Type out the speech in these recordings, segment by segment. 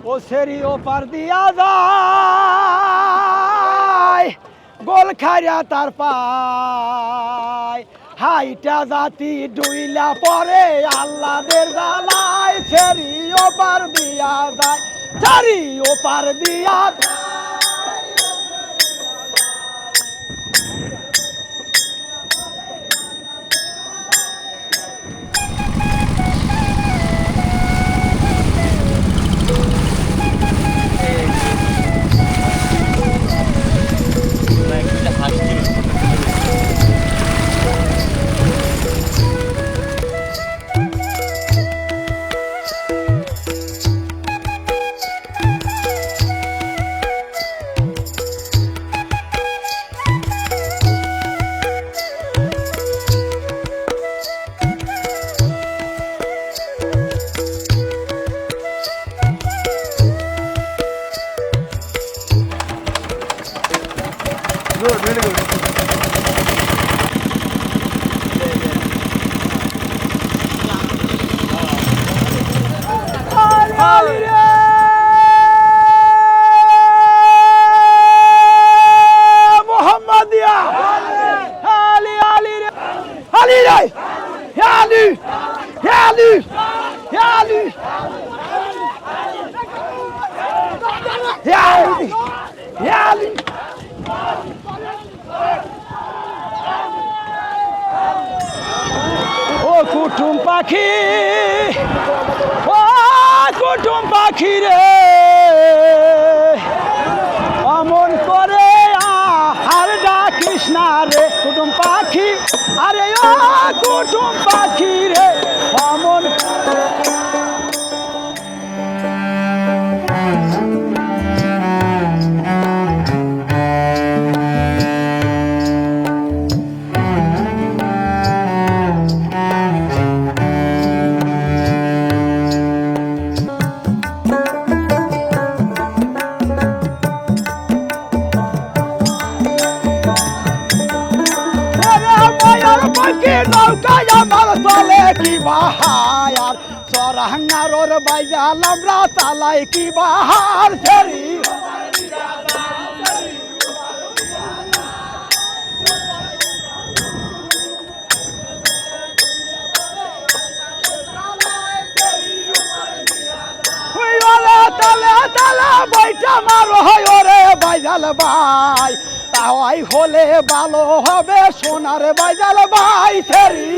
ও সেরি ওপার দিয়া যায় গোল খাইয়া তার পায় হাইটা জাতি ডুইলা পরে আল্লাদের জ্বালায় সেরি ওপার দিয়া যায় সেরি ওপার দিয়া Good, really good. ও কুটুম পাখি ও কুটুম পাখি রে অমন করে আর ডাকিস না রে কুটুম পাখি আরে ও কুটুম পাখি রে অমন নৌকায় আমার চলে কি বাহার সরাঙ্গার বাইজাল আমরা চালাই কি বাহার সেরি তালে তালে বইটা মারো হয় ওরে বাইজাল ভাই তাই হলে ভালো হবে সোনার বাইজাল ভাই সেরি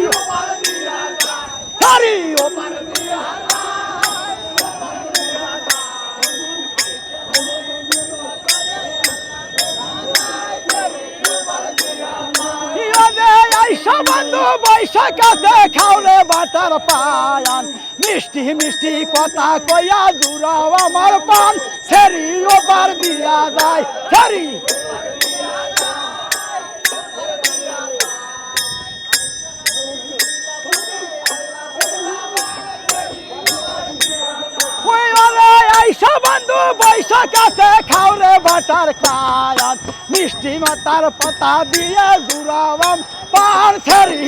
সেরি বন্ধু বৈশাখাতে খাওলে বাটার পায়ান মিষ্টি মিষ্টি কথা কইয়া জুড়াও আমার পান সেরি ওপার দিয়া যায় সেরি বন্ধু বৈশাখাতে খাওলে বাটার পায়ান মিষ্টি মাতার পাতা দিয়ে জুড়াও পান সেরি